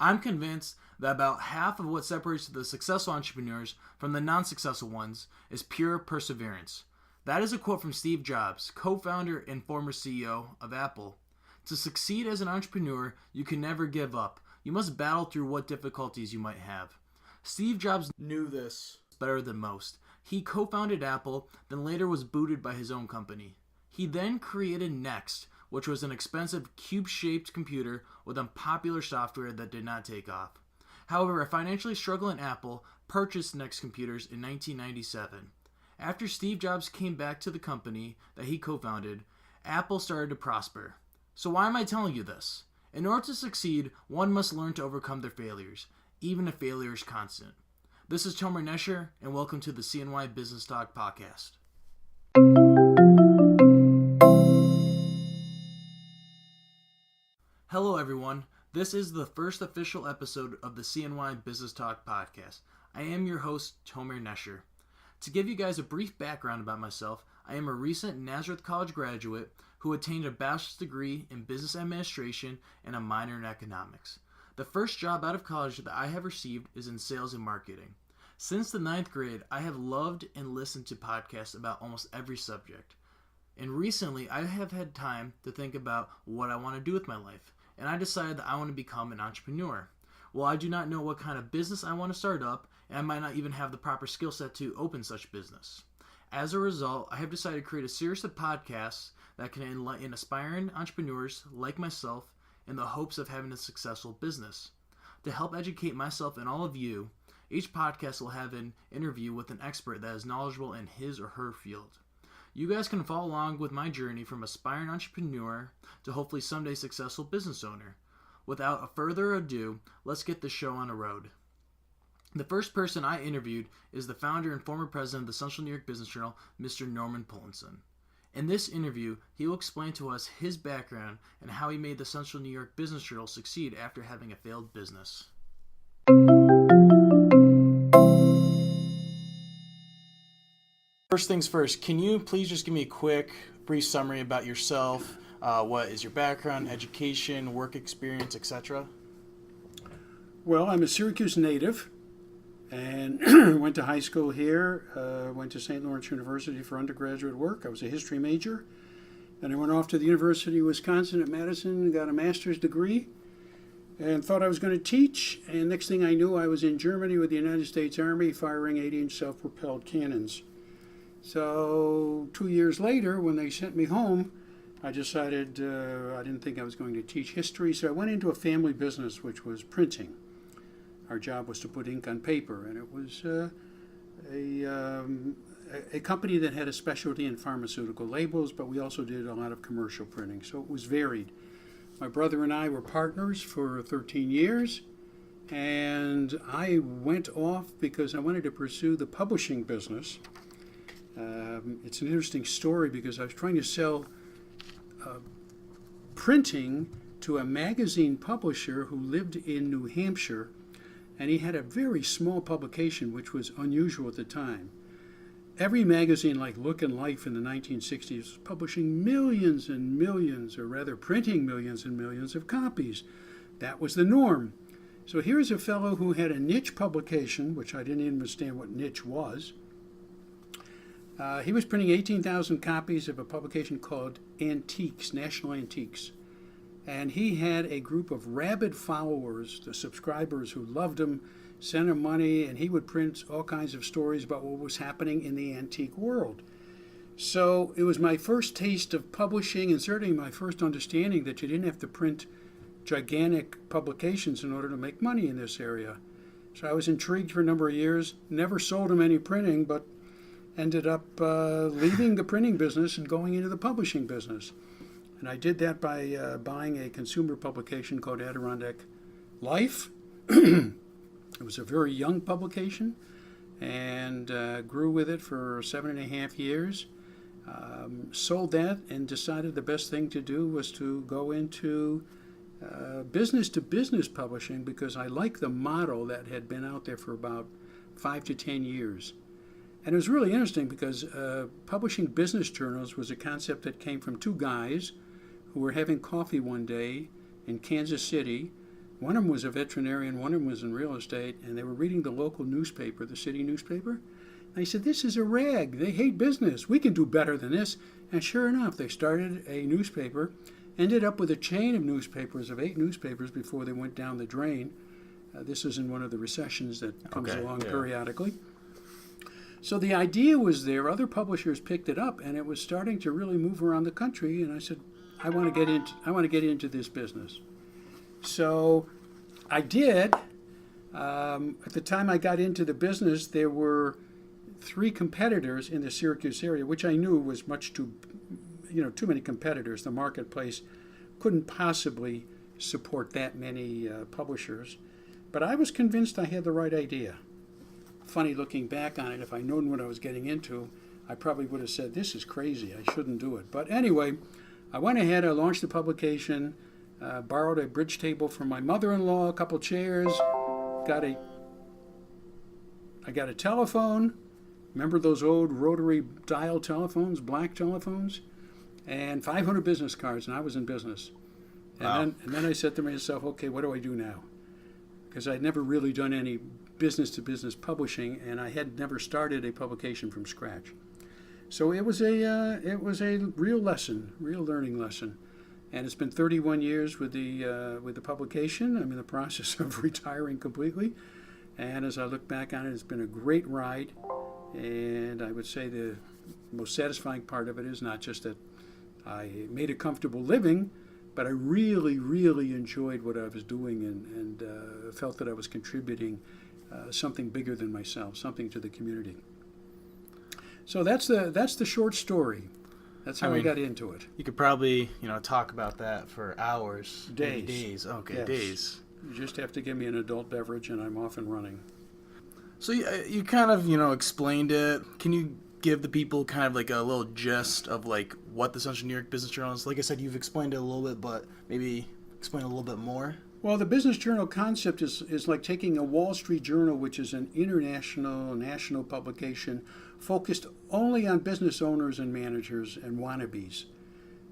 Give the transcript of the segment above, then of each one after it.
I'm convinced that about half of what separates the successful entrepreneurs from the non-successful ones is pure perseverance. That is a quote from Steve Jobs, co-founder and former CEO of Apple. To succeed as an entrepreneur, you can never give up. You must battle through what difficulties you might have. Steve Jobs knew this better than most. He co-founded Apple, then later was booted by his own company. He then created Next, which was an expensive cube-shaped computer with unpopular software that did not take off. However, a financially struggling Apple purchased Next Computers in 1997. After Steve Jobs came back to the company that he co-founded, Apple started to prosper. So why am I telling you this? In order to succeed, one must learn to overcome their failures, even if failure is constant. This is Tomer Nesher, and welcome to the CNY Business Talk podcast. Hello everyone, this is the first official episode of the CNY Business Talk podcast. I am your host, Tomer Nesher. To give you guys a brief background about myself, I am a recent Nazareth College graduate who attained a bachelor's degree in business administration and a minor in economics. The first job out of college that I have received is in sales and marketing. Since the 9th grade, I have loved and listened to podcasts about almost every subject. And recently, I have had time to think about what I want to do with my life, and I decided that I want to become an entrepreneur. Well, I do not know what kind of business I want to start up, and I might not even have the proper skill set to open such business. As a result, I have decided to create a series of podcasts that can enlighten aspiring entrepreneurs like myself in the hopes of having a successful business. To help educate myself and all of you, each podcast will have an interview with an expert that is knowledgeable in his or her field. You guys can follow along with my journey from aspiring entrepreneur to hopefully someday successful business owner. Without further ado, let's get the show on the road. The first person I interviewed is the founder and former president of the Central New York Business Journal, Mr. Norman Pullinson. In this interview, he will explain to us his background and how he made the Central New York Business Journal succeed after having a failed business. First things first, can you please just give me a quick, brief summary about yourself? What is your background, education, work experience, etc.? Well, I'm a Syracuse native and went to high school here, went to St. Lawrence University for undergraduate work. I was a history major. Then I went off to the University of Wisconsin at Madison and got a master's degree and thought I was going to teach. And next thing I knew, I was in Germany with the United States Army firing 8-inch self-propelled cannons. So 2 years later, when they sent me home, I decided I didn't think I was going to teach history, so I went into a family business, which was printing. Our job was to put ink on paper, and it was a company that had a specialty in pharmaceutical labels, but we also did a lot of commercial printing, so it was varied. My brother and I were partners for 13 years, and I went off because I wanted to pursue the publishing business. It's an interesting story because I was trying to sell printing to a magazine publisher who lived in New Hampshire, and he had a very small publication, which was unusual at the time. Every magazine like Look and Life in the 1960s was publishing millions and millions, or rather printing millions and millions of copies. That was the norm. So here's a fellow who had a niche publication, which I didn't even understand what niche was. He was printing 18,000 copies of a publication called Antiques, National Antiques. And he had a group of rabid followers, the subscribers who loved him, sent him money, and he would print all kinds of stories about what was happening in the antique world. So it was my first taste of publishing, and certainly my first understanding that you didn't have to print gigantic publications in order to make money in this area. So I was intrigued for a number of years, never sold him any printing, but ended up leaving the printing business and going into the publishing business. And I did that by buying a consumer publication called Adirondack Life. It was a very young publication and grew with it for 7.5 years. Sold that and decided the best thing to do was to go into business-to-business publishing because I liked the model that had been out there for about 5 to 10 years. And it was really interesting because publishing business journals was a concept that came from two guys who were having coffee one day in Kansas City, One of them was a veterinarian, one of them was in real estate, and they were reading the local newspaper, the city newspaper. And I said, this is a rag. They hate business. We can do better than this. And sure enough, they started a newspaper, ended up with a chain of newspapers, of 8 newspapers before they went down the drain. This is in one of the recessions that comes along periodically. So the idea was there. Other publishers picked it up, and it was starting to really move around the country. And I said, I want to get into this business. So I did. At the time I got into the business, there were 3 competitors in the Syracuse area, which I knew was much too many competitors. The marketplace couldn't possibly support that many publishers. But I was convinced I had the right idea. Funny looking back on it, if I'd known what I was getting into, I probably would have said, this is crazy, I shouldn't do it. But anyway, I went ahead, I launched the publication, borrowed a bridge table from my mother-in-law, a couple chairs, I got a telephone. Remember those old rotary dial telephones, black telephones? And 500 business cards, and I was in business. And then I said to myself, okay, what do I do now? Because I'd never really done any business-to-business publishing, and I had never started a publication from scratch. So it was a real lesson, real learning lesson. And it's been 31 years with the publication. I'm in the process of retiring completely. And as I look back on it, it's been a great ride. And I would say the most satisfying part of it is not just that I made a comfortable living, but I really, really enjoyed what I was doing and felt that I was contributing something bigger than myself, something to the community. So that's the short story. That's how I got into it. You could probably, talk about that for hours. Days. Days. Okay, yes. Days. You just have to give me an adult beverage and I'm off and running. So you kind of, explained it. Can you give the people kind of like a little gist of like what the Central New York Business Journal is? Like I said, you've explained it a little bit, but maybe explain a little bit more. Well, the Business Journal concept is like taking a Wall Street Journal, which is an international, national publication focused only on business owners and managers and wannabes,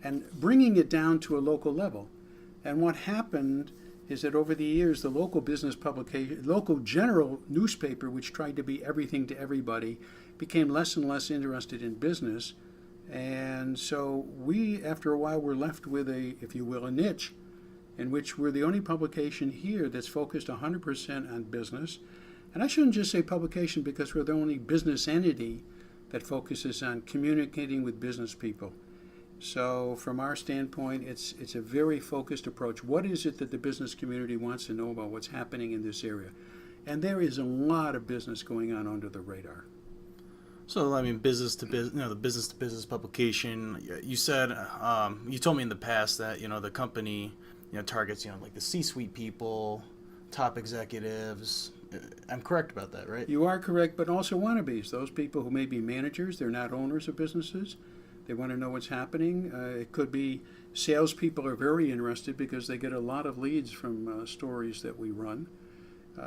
and bringing it down to a local level. And what happened is that over the years, the local business publication, local general newspaper, which tried to be everything to everybody, became less and less interested in business. And so we, after a while, were left with a, if you will, a niche, in which we're the only publication here that's focused 100% on business. And I shouldn't just say publication because we're the only business entity that focuses on communicating with business people. So from our standpoint, it's a very focused approach. What is it that the business community wants to know about what's happening in this area? And there is a lot of business going on under the radar. So, I mean, business to business, the business to business publication, you said, you told me in the past that, the company, targets, like the C-suite people, top executives. I'm correct about that, right? You are correct, but also wannabes, those people who may be managers, they're not owners of businesses. They want to know what's happening. It could be salespeople are very interested because they get a lot of leads from stories that we run.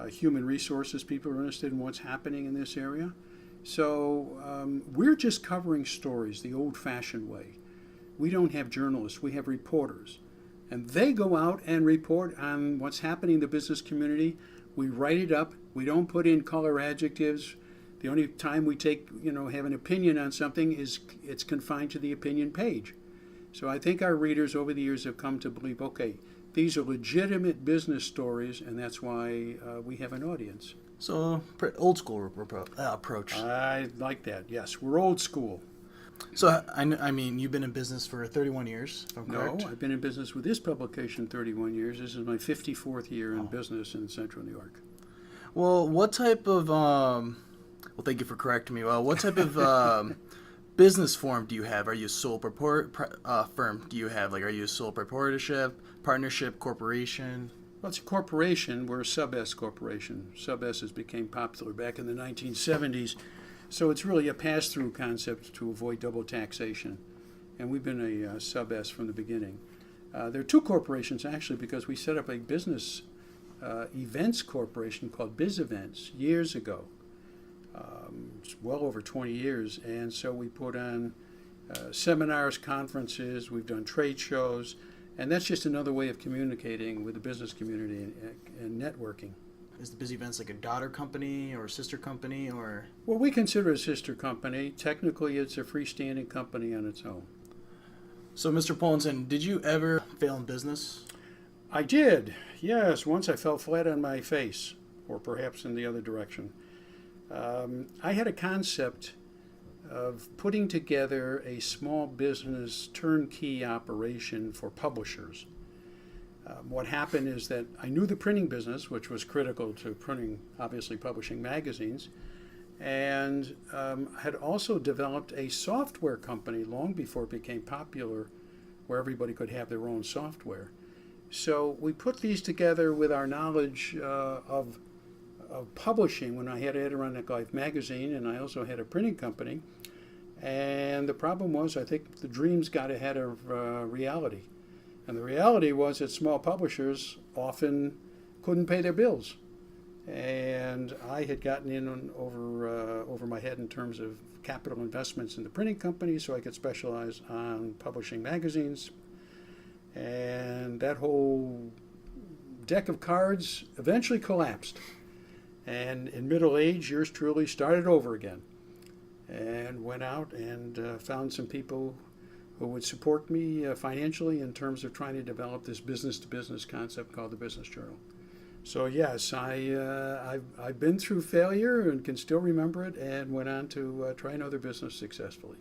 Human resources people are interested in what's happening in this area. So we're just covering stories the old-fashioned way. We don't have journalists, we have reporters. And they go out and report on what's happening in the business community. We write it up. We don't put in color adjectives. The only time we have an opinion on something is it's confined to the opinion page. So I think our readers over the years have come to believe, okay, these are legitimate business stories, and that's why we have an audience. So, old school approach. I like that, yes. We're old school. So, I mean, you've been in business for 31 years, if I'm correct? No, I've been in business with this publication 31 years. This is my 54th year in business in Central New York. Well, what type of, well, thank you for correcting me. Well, what type of business form do you have? Are you a sole firm? Do you have, are you a sole proprietorship, partnership, corporation? Well, it's a corporation. We're a sub-S corporation. Sub-S's became popular back in the 1970s. So it's really a pass-through concept to avoid double taxation. And we've been a sub-S from the beginning. There are 2 corporations, actually, because we set up a business events corporation called Biz Events years ago. It's well over 20 years. And so we put on seminars, conferences. We've done trade shows. And that's just another way of communicating with the business community and networking. Is the Busy Events like a daughter company or a sister company or? Well, we consider it a sister company. Technically, it's a freestanding company on its own. So, Mr. Polinson, did you ever fail in business? I did, yes. Once I fell flat on my face, or perhaps in the other direction. I had a concept of putting together a small business turnkey operation for publishers. What happened is that I knew the printing business, which was critical to printing, obviously publishing magazines, and had also developed a software company long before it became popular, where everybody could have their own software. So we put these together with our knowledge of publishing when I had Adirondack Life magazine, and I also had a printing company. And the problem was, I think the dreams got ahead of reality. And the reality was that small publishers often couldn't pay their bills. And I had gotten in over my head in terms of capital investments in the printing company so I could specialize on publishing magazines. And that whole deck of cards eventually collapsed. And in middle age, yours truly started over again and went out and found some people who would support me financially in terms of trying to develop this business-to-business concept called the Business Journal. So yes, I've been through failure and can still remember it, and went on to try another business successfully.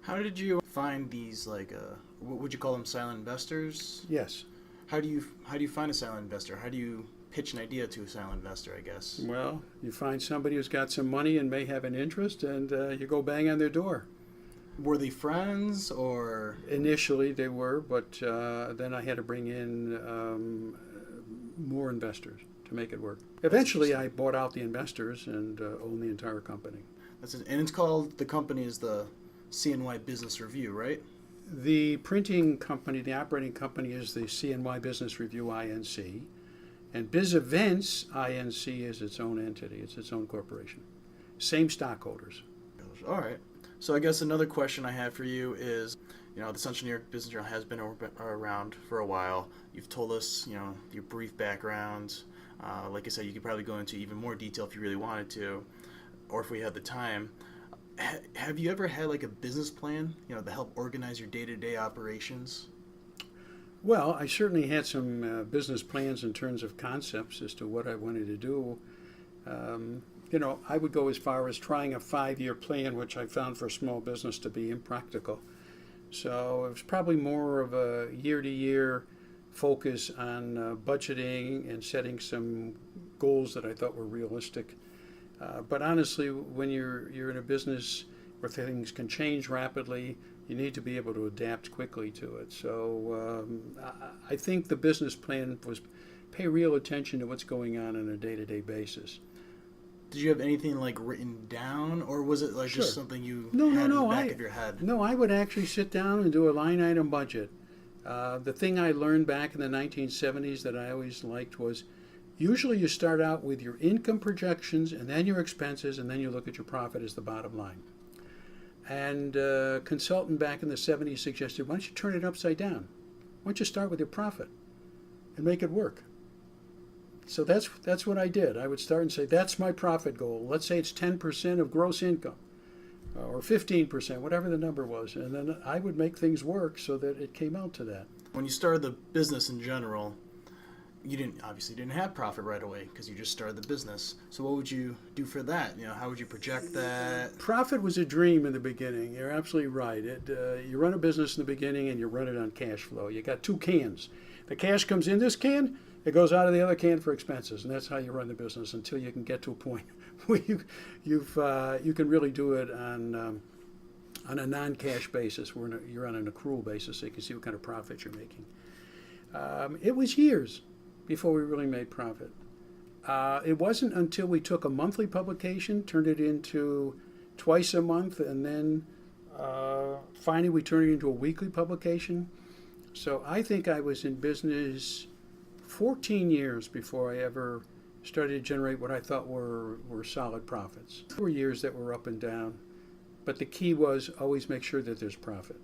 How did you find these, what would you call them, silent investors? Yes. How do you find a silent investor? How do you pitch an idea to a silent investor, I guess? Well, you find somebody who's got some money and may have an interest, and you go bang on their door. Were they friends or? Initially they were, but then I had to bring in more investors to make it work. Eventually I bought out the investors and owned the entire company. That's it. And it's called, the company is the CNY Business Review, right? The printing company, the operating company, is the CNY Business Review INC. And Biz Events INC is its own entity. It's its own corporation. Same stockholders. All right. So I guess another question I have for you is, the Central New York Business Journal has been around for a while. You've told us, your brief background. Like I said, you could probably go into even more detail if you really wanted to, or if we had the time. Have you ever had like a business plan, to help organize your day-to-day operations? Well, I certainly had some business plans in terms of concepts as to what I wanted to do. I would go as far as trying a 5-year plan, which I found for a small business to be impractical. So it was probably more of a year-to-year focus on budgeting and setting some goals that I thought were realistic. But honestly, when you're in a business where things can change rapidly, you need to be able to adapt quickly to it. So I think the business plan was pay real attention to what's going on a day-to-day basis. Did you have anything like written down, or was it like Sure. just something you No, had in the no, back of your head? No, I would actually sit down and do a line item budget. The thing I learned back in the 1970s that I always liked was usually you start out with your income projections and then your expenses, and then you look at your profit as the bottom line. And a consultant back in the 70s suggested, why don't you turn it upside down? Why don't you start with your profit and make it work? So that's what I did. I would start and say, that's my profit goal. Let's say it's 10% of gross income or 15%, whatever the number was. And then I would make things work so that it came out to that. When you started the business in general, you obviously didn't have profit right away because you just started the business. So what would you do for that? How would you project that? Profit was a dream in the beginning. You're absolutely right. You run a business in the beginning and you run it on cash flow. You got 2 cans. The cash comes in this can, it goes out of the other can for expenses, and that's how you run the business until you can get to a point where you can really do it on a non-cash basis, where you're on an accrual basis, so you can see what kind of profit you're making. It was years before we really made profit. It wasn't until we took a monthly publication, turned it into twice a month, and then finally we turned it into a weekly publication. So I think I was in business 14 years before I ever started to generate what I thought were solid profits. There were years that were up and down, but the key was always make sure that there's profit.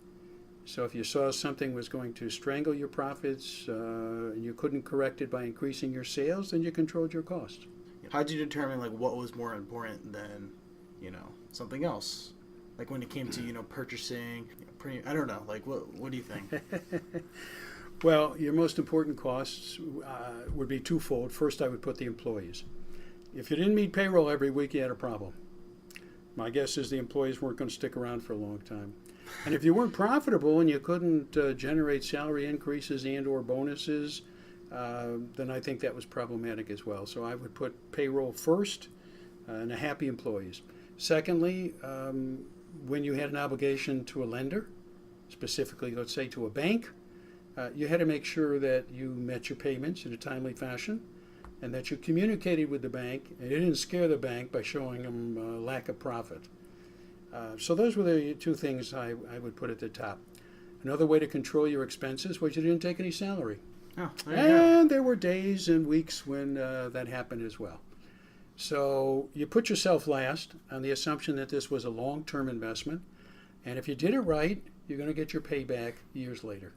So if you saw something was going to strangle your profits and you couldn't correct it by increasing your sales, then you controlled your costs. How did you determine like what was more important than, something else? Like when it came to, purchasing, I don't know, like what do you think? Well, your most important costs would be twofold. First, I would put the employees. If you didn't meet payroll every week, you had a problem. My guess is the employees weren't going to stick around for a long time. And if you weren't profitable and you couldn't generate salary increases and or bonuses, then I think that was problematic as well. So I would put payroll first and happy employees. Secondly, when you had an obligation to a lender, specifically, let's say to a bank, you had to make sure that you met your payments in a timely fashion and that you communicated with the bank and you didn't scare the bank by showing them a lack of profit. So those were the two things I would put at the top. Another way to control your expenses was you didn't take any salary. Oh, and there were days and weeks when that happened as well. So you put yourself last on the assumption that this was a long-term investment. And if you did it right, you're going to get your payback years later.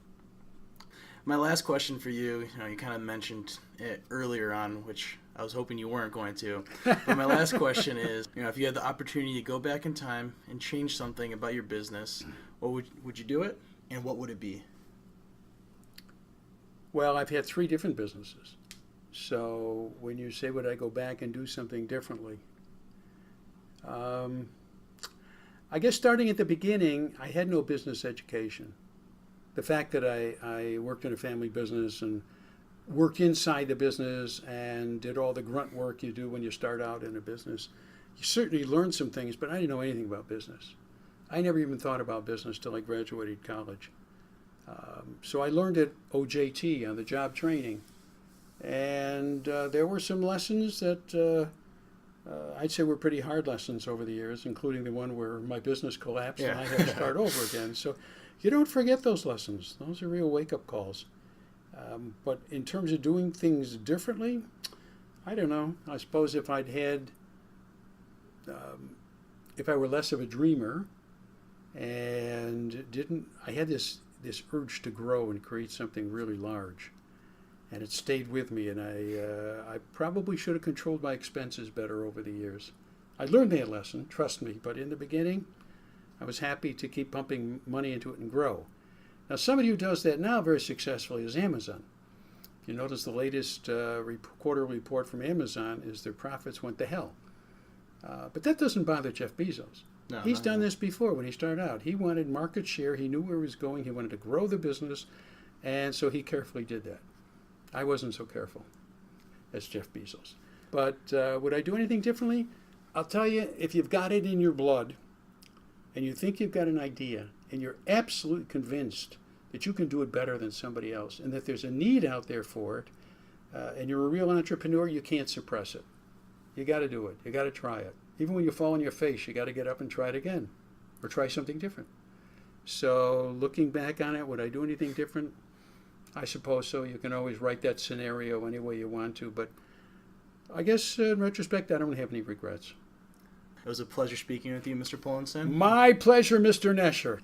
My last question for you, you kind of mentioned it earlier on, which I was hoping you weren't going to. But my last question is, if you had the opportunity to go back in time and change something about your business, what would you do it, and what would it be? Well, I've had 3 different businesses. So when you say, would I go back and do something differently? I guess starting at the beginning, I had no business education. The fact that I worked in a family business and worked inside the business and did all the grunt work you do when you start out in a business, you certainly learned some things, but I didn't know anything about business. I never even thought about business till I graduated college. So I learned at OJT on the job training. And there were some lessons that I'd say were pretty hard lessons over the years, including the one where my business collapsed and I had to start over again. So you don't forget those lessons. Those are real wake-up calls. But in terms of doing things differently, I don't know. I suppose if I'd had, if I were less of a dreamer and I had this urge to grow and create something really large. And it stayed with me, and I probably should have controlled my expenses better over the years. I learned that lesson, trust me, but in the beginning, I was happy to keep pumping money into it and grow. Now, somebody who does that now very successfully is Amazon. If you notice, the latest quarterly report from Amazon is their profits went to hell. But that doesn't bother Jeff Bezos. No, He's done this before when he started out. He wanted market share. He knew where he was going. He wanted to grow the business, and so he carefully did that. I wasn't so careful as Jeff Bezos. But would I do anything differently? I'll tell you, if you've got it in your blood and you think you've got an idea and you're absolutely convinced that you can do it better than somebody else and that there's a need out there for it, and you're a real entrepreneur, you can't suppress it. You got to do it. You got to try it. Even when you fall on your face, you got to get up and try it again or try something different. So looking back on it, would I do anything different? I suppose so. You can always write that scenario any way you want to, but I guess in retrospect, I don't have any regrets. It was a pleasure speaking with you, Mr. Pullenson. My pleasure, Mr. Nesher.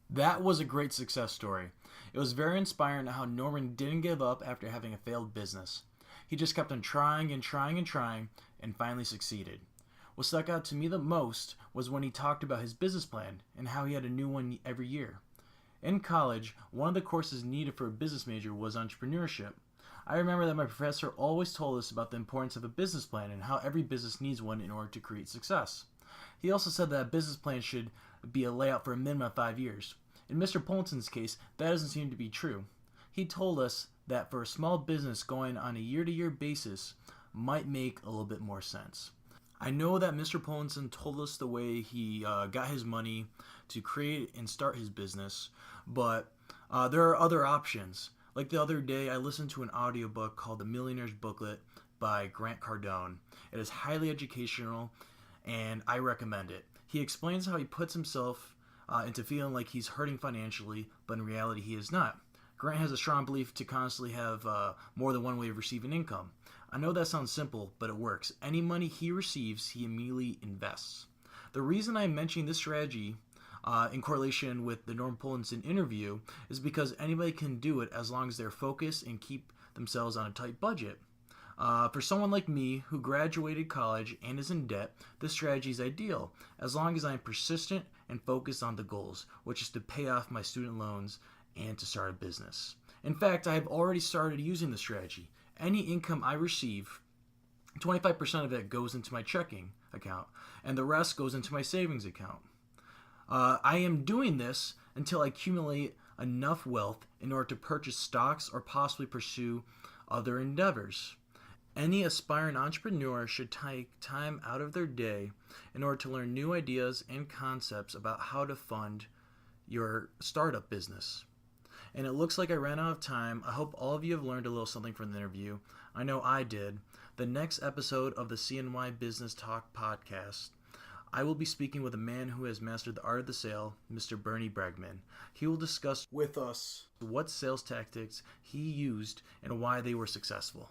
That was a great success story. It was very inspiring how Norman didn't give up after having a failed business. He just kept on trying and trying and trying and finally succeeded. What stuck out to me the most was when he talked about his business plan and how he had a new one every year. In college, one of the courses needed for a business major was entrepreneurship. I remember that my professor always told us about the importance of a business plan and how every business needs one in order to create success. He also said that a business plan should be a layout for a minimum of 5 years. In Mr. Poulenson's case, that doesn't seem to be true. He told us that for a small business going on a year-to-year basis might make a little bit more sense. I know that Mr. Pullenson told us the way he got his money to create and start his business, but there are other options. Like the other day, I listened to an audiobook called The Millionaire's Booklet by Grant Cardone. It is highly educational, and I recommend it. He explains how he puts himself into feeling like he's hurting financially, but in reality he is not. Grant has a strong belief to constantly have more than one way of receiving income. I know that sounds simple, but it works. Any money he receives, he immediately invests. The reason I'm mentioning this strategy in correlation with the Norm Polinson interview is because anybody can do it as long as they're focused and keep themselves on a tight budget. For someone like me who graduated college and is in debt, this strategy is ideal as long as I'm persistent and focused on the goals, which is to pay off my student loans and to start a business. In fact, I have already started using the strategy. Any income I receive, 25% of it goes into my checking account, and the rest goes into my savings account. I am doing this until I accumulate enough wealth in order to purchase stocks or possibly pursue other endeavors. Any aspiring entrepreneur should take time out of their day in order to learn new ideas and concepts about how to fund your startup business. And it looks like I ran out of time. I hope all of you have learned a little something from the interview. I know I did. The next episode of the CNY Business Talk podcast, I will be speaking with a man who has mastered the art of the sale, Mr. Bernie Bregman. He will discuss with us what sales tactics he used and why they were successful.